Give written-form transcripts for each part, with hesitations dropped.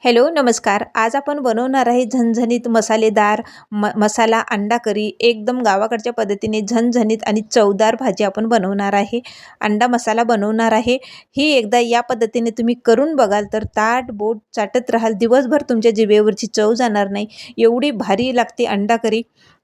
Hello नमस्कार. आज आपण बनवणार आहे झणझणीत मसालेदार मसाला अंडा करी. एकदम गावाकडच्या पद्धतीने झणझणीत आणि चवदार भाजी आपण बनवणार आहे. अंडा मसाला बनवणार आहे. ही एकदा या पद्धतीने तुम्ही करून बघाल तर ताट बोट चाटत राहाल. दिवसभर तुमच्या जिभेवरची चव जाणार नाही, एवढी भारी लागते अंडा करी.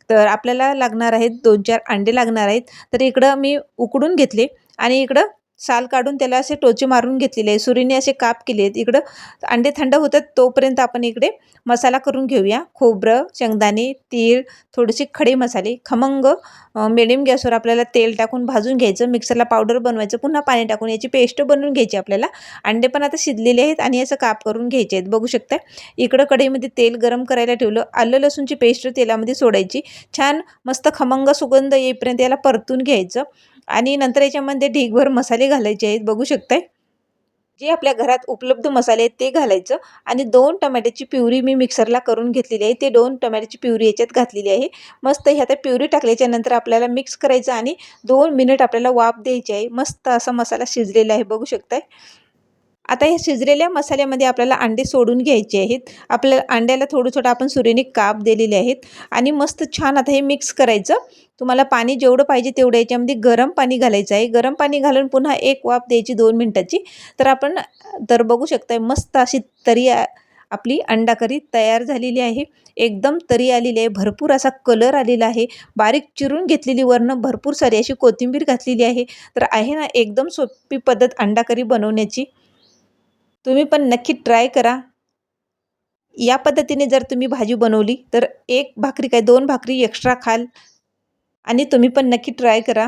तर आपल्याला लागणार आहेत 2-4 अंडे लागणार आहेत. तर इकडं मी उकडून घेतले आणि इकडं साल काढून त्याला असे टोचे मारून घेतलेले आहे. सुरीने असे काप केले आहेत. इकडं अंडे थंड होतात तोपर्यंत आपण इकडे मसाला करून घेऊया. खोबरं, शेंगदाणे, तीळ, थोडेसे खडे मसाले, खमंग मिडियम गॅसवर आपल्याला तेल टाकून भाजून घ्यायचं. मिक्सरला पावडर बनवायचं, पुन्हा पाणी टाकून याची पेस्ट बनवून घ्यायची आपल्याला. अंडे पण आता शिजलेले आहेत आणि असं काप करून घ्यायचे आहेत. बघू शकता इकडं कढईमध्ये तेल गरम करायला ठेवलं. आलं लसूणची पेस्ट तेलामध्ये सोडायची. छान मस्त खमंग सुगंध येईपर्यंत याला परतून घ्यायचं आणि नंतर याच्यामध्ये ढीगभर मसाले घालायचे आहेत. बघू शकताय जे आपल्या घरात उपलब्ध मसाले आहेत ते घालायचं आणि 2 टोमॅटोची प्युरी मी मिक्सरला करून घेतलेली आहे. ते 2 टोमॅटोची प्युरी याच्यात घातलेली आहे. मस्त ह्यात प्युरी टाकल्याच्या नंतर आपल्याला मिक्स करायचं आणि 2 मिनिट आपल्याला वाफ द्यायची आहे. मस्त असा मसाला शिजलेला आहे बघू शकताय. आता या शिजलेल्या मसाल्यामध्ये आपल्याला अंडे सोडून घ्यायचे आहेत. आपल्याला अंड्याला थोडं-थोडं आपण सुरीने काप दिलेले आहेत आणि मस्त छान आता हे मिक्स करायचं. तुम्हाला पाणी जेवढं पाहिजे तेवढं याच्यामध्ये गरम पाणी घालायचं आहे. गरम पाणी घालून पुन्हा एक वाफ द्यायची 2 मिनिटाची. तर बघू शकताय मस्त अशी तरी आपली अंडा करी तयार झालेली आहे. एकदम तरी आलेली आहे. भरपूर असा कलर आलेला आहे. बारीक चिरून घेतलेली वरनं भरपूर सारी अशी कोथिंबीर घातलेली आहे. तर आहे ना एकदम सोपी पद्धत अंडा करी बनवण्याची. तुम्ही पण नक्की ट्राय करा. या पद्धतीने जर तुम्ही भाजी बनवली तर 1 भाकरी काय 2 भाकरी एक्स्ट्रा खाल आणि तुम्ही पण नक्की ट्राय करा.